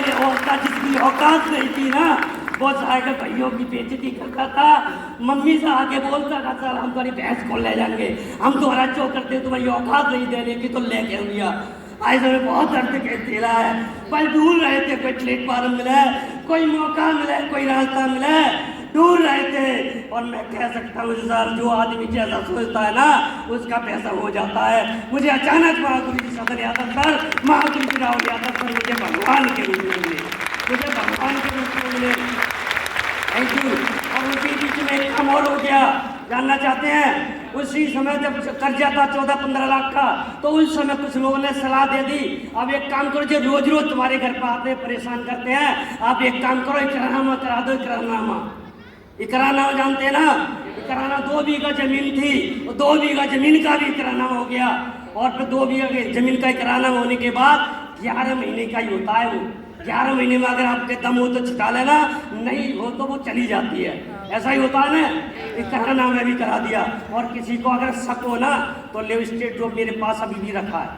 मेरे औकात जितनी औकात नहीं थी ना, वो साइकिल भाइयों की बेइज्जती करता था। मम्मी से आके बोलता था सर हम तुम्हारी भैंस को ले जाएंगे, हम तुम्हारा जो करते तुम्हारी औकात नहीं देने की, तो लेके भैया आज हमें बहुत दर्द के दे रहा है। पर ढूंढ रहे थे कोई प्लेटफार्म मिले, कोई मौका मिले, कोई रास्ता मिले, ढूंढ रहे थे। और मैं कह सकता हूँ सर, जो आदमी जैसा सोचता है ना उसका पैसा हो जाता है। मुझे अचानक महागुरु जी सदर यादव सर, महागुरु जी राहुल यादव सर मुझे भगवान के रूप में मिले, मुझे भगवान के रूप में मिले। Thank you. और उसी बीच में एक काम और हो गया, जानना चाहते हैं? उसी समय जब कर्जा था 14-15 लाख का, तो उस समय कुछ लोगों ने सलाह दे दी, अब एक काम करो, जो रोज रोज तुम्हारे घर पर आते परेशान करते हैं, आप एक काम करो, इकरारनामा करा दो। इकरारनामा, इकरारनामा जानते हैं ना? इकरारनामा 2 बीघा जमीन थी, 2 बीघा जमीन का भी इकरारनामा हो गया। और फिर 2 बीघा जमीन का इकरारनामा होने के बाद 11 महीने का ही होता है वो। 11 महीने में अगर आपके दम हो तो छिटा लेना, नहीं हो तो वो चली जाती है। ऐसा ही होता है ना? इकरारनामा मैं भी करा दिया। और किसी को अगर शक हो ना तो ले स्टेट जो मेरे पास अभी भी रखा है,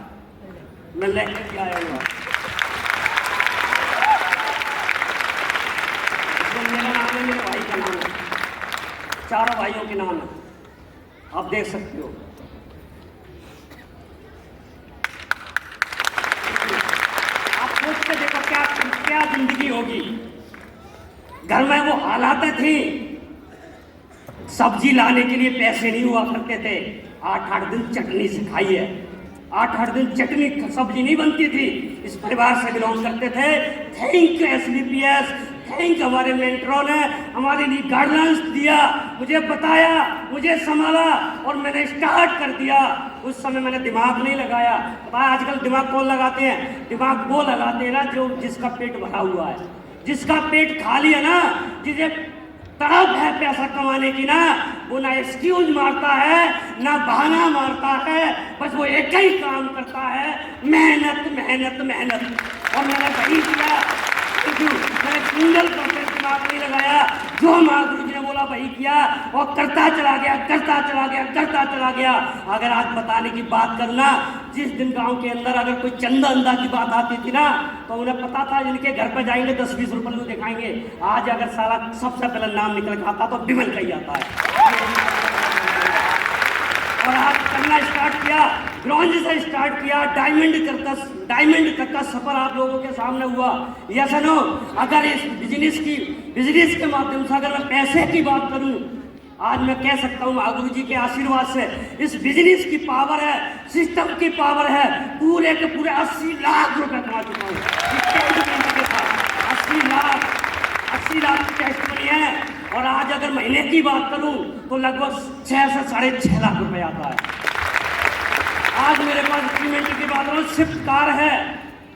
मैं लेकर के आया हुआ। मेरा नाम है, मेरे भाई का नाम है, चारों भाइयों के नाम है, आप देख सकते हो। आप सोच के देखो क्या क्या जिंदगी होगी। घर में वो हालात थी, सब्जी लाने के लिए पैसे नहीं हुआ करते थे। 8-8 दिन चटनी से खाई है, 8-8 दिन चटनी सब्जी नहीं बनती थी। इस परिवार से बिलोंग करते थे। थैंक यू SBPS, थैंक हमारे मेंटरों ने हमारे लिए गाइडलाइंस दिया, मुझे बताया, मुझे संभाला और मैंने स्टार्ट कर दिया। उस समय मैंने दिमाग नहीं लगाया। पता है आजकल दिमाग कौन लगाते हैं? दिमाग वो लगाते हैं ना जो जिसका पेट भरा हुआ है, जिसका पेट खाली है ना, जिसे तड़प है पैसा कमाने की ना, वो ना एक्सक्यूज मारता है ना बहाना मारता है, बस वो एक ही काम करता है, मेहनत मेहनत मेहनत। और मैंने वही किया। मैंने सिंगल परसेंट दिमाग नहीं लगाया, जो महागुरु जी ने बोला वही किया और करता चला गया, करता चला गया, करता चला गया। अगर आज बताने की बात करना, जिस दिन गांव के अंदर अगर कोई चंदा अंदा की बात आती थी ना, तो उन्हें पता था इनके घर पर जाएंगे 10-20 रुपये दिखाएंगे। आज अगर साला सबसे पहले नाम निकल के आता तो विमल का ही आता है। और आज करना स्टार्ट किया, ब्रॉन्ज से स्टार्ट किया, डायमंड तक का सफर आप लोगों के सामने हुआ। Yes no? अगर इस बिजनेस के माध्यम से अगर मैं पैसे की बात करूं, आज मैं कह सकता हूं महागुरु जी के आशीर्वाद से इस बिजनेस की पावर है, सिस्टम की पावर है, पूरे के पूरे 80 लाख रुपए कमा चुका हूँ। 80 लाख की टेस्ट बनी है। और आज अगर महीने की बात करूं तो लगभग 6 से 6.5 लाख रुपए आता है। आज मेरे पास इंक्रीमेंट की बात करूं, स्विफ्ट कार है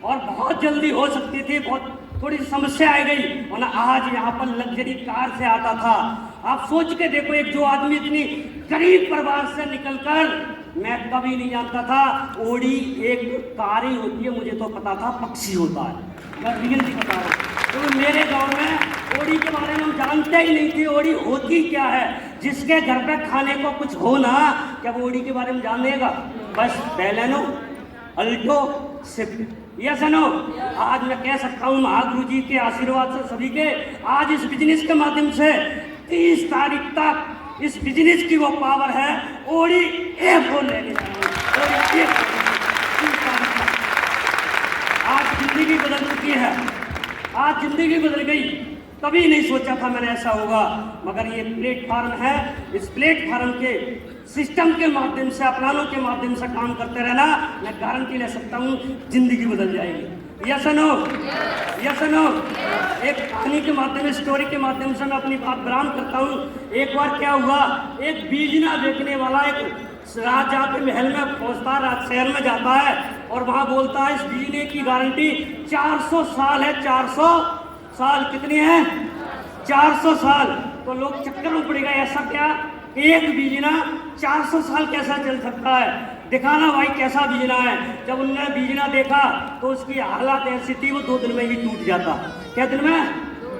और बहुत जल्दी हो सकती थी, बहुत थोड़ी समस्या आ गई, वरना आज यहाँ पर लग्जरी कार से आता था। आप सोच के देखो, एक जो आदमी इतनी गरीब परिवार से निकलकर, मैं कभी नहीं जानता था ओडी एक कार ही होती है, मुझे तो पता था पक्षी होता है। मैं रियली बता रहा हूँ, तो मेरे गांव में ओडी के बारे में हम जानते ही नहीं थे। ओडी होती क्या है? जिसके घर पे खाने को कुछ हो ना, क्या वो ओडी के बारे में जान लेगा? बस Baleno, Alto, Swift, yes no? आज मैं कह सकता हूँ महागुरु जी के आशीर्वाद से सभी के, आज इस बिजनेस के माध्यम से 30 तारीख तक इस बिजनेस की वो पावर है, ओडी A4 लेने जा रहा हूँ। आज जिंदगी बदल चुकी है, आज जिंदगी बदल गई। कभी नहीं सोचा था मैंने ऐसा होगा, मगर ये प्लेटफार्म है, इस प्लेटफार्म के सिस्टम के माध्यम से, अपनानों के माध्यम से काम करते रहना, मैं गारंटी ले सकता हूँ जिंदगी बदल जाएगी। Yes no? Yes no? एक कहानी के माध्यम, स्टोरी के माध्यम से मैं अपनी बात बयान करता हूँ। एक बार क्या हुआ, एक बीजना बेचने वाला एक राजा के महल में पहुंचता, शहर में जाता है और वहां बोलता है इस बीजने की गारंटी 400 साल है। 400 साल कितनी है? 400 साल। तो लोग चक्कर में पड़ेगा, ऐसा क्या एक बीजना 400 साल कैसा चल सकता है? दिखाना भाई कैसा बीजना है। जब उन्होंने बीजना देखा तो उसकी हालत ऐसी थी, वो 2 दिन में ही टूट जाता। क्या दिन में?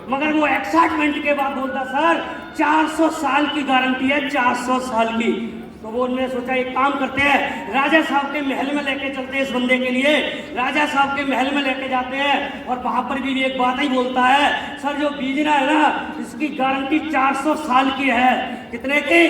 मगर वो एक्साइटमेंट के बाद बोलता सर 400 साल की गारंटी है, 400 साल की। तो वो उन्होंने सोचा एक काम करते हैं, राजा साहब के महल में लेके चलते हैं इस बंदे के लिए। राजा साहब के महल में लेके जाते हैं और वहां पर भी एक बात ही बोलता है, सर जो बीजना है ना इसकी गारंटी 400 साल की है। कितने की?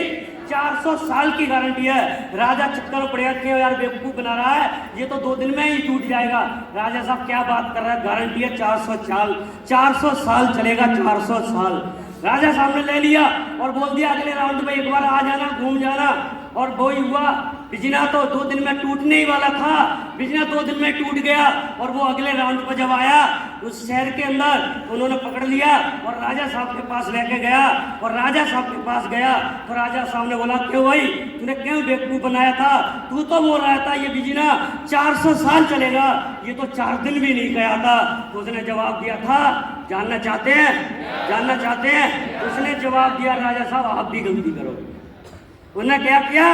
400 साल की गारंटी है। राजा चक्कर में पड़ गया कि यार बेवकूफ बना रहा है, ये तो 2 दिन में ही टूट जाएगा। राजा साहब क्या बात कर रहा है, गारंटी है 400 साल, 400 साल चलेगा, 400 साल। राजा साहब ने ले लिया और बोल दिया अगले राउंड में एक बार आ जाना, घूम जाना। और वो ही हुआ, बिजना तो 2 दिन में टूटने ही वाला था, बिजना 2 दिन में टूट गया। और वो अगले राउंड पर जब आया उस शहर के अंदर, उन्होंने पकड़ लिया और राजा साहब के पास लेके गया। और राजा साहब के पास गया तो राजा साहब ने बोला, क्यों भाई तूने क्यों बेवकूफ बनाया था? तू तो बोल रहा था ये बिजना 400 साल चलेगा, ये तो 4 दिन भी नहीं गया था। तो उसने जवाब दिया था, जानना चाहते हैं? जानना चाहते हैं? उसने जवाब दिया, राजा साहब आप भी गलती करो। उन्होंने क्या किया?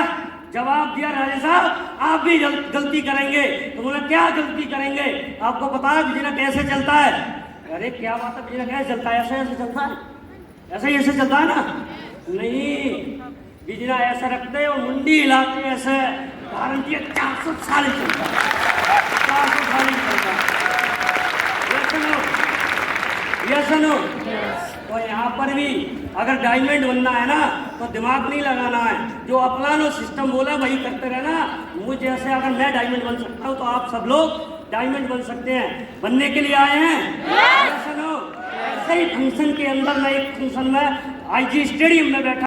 जवाब दिया, राजा साहब आप भी गलती करेंगे। तो बोले क्या गलती करेंगे? आपको पता है बिजना कैसे चलता है? अरे क्या बात है, बिजना कैसे चलता है? ऐसे ऐसे चलता है, ऐसे चलता है ना? नहीं, बिजना ऐसा रखते और मुंडी हिलाते ऐसे, गारंटी 400 साल ही चलता है, 400 साल ही चलता है। ये सुनो, तो यहाँ पर भी अगर डायमंड बनना है ना तो दिमाग नहीं लगाना है, जो अपना नो सिस्टम बोला वही करते रहना। मुझे जैसे अगर मैं डायमंड बन सकता हूँ तो आप सब लोग डायमंड बन सकते हैं। बनने के लिए आए हैं? सुनो, ऐसे ही फंक्शन के अंदर मैं एक फंक्शन में IG स्टेडियम में बैठा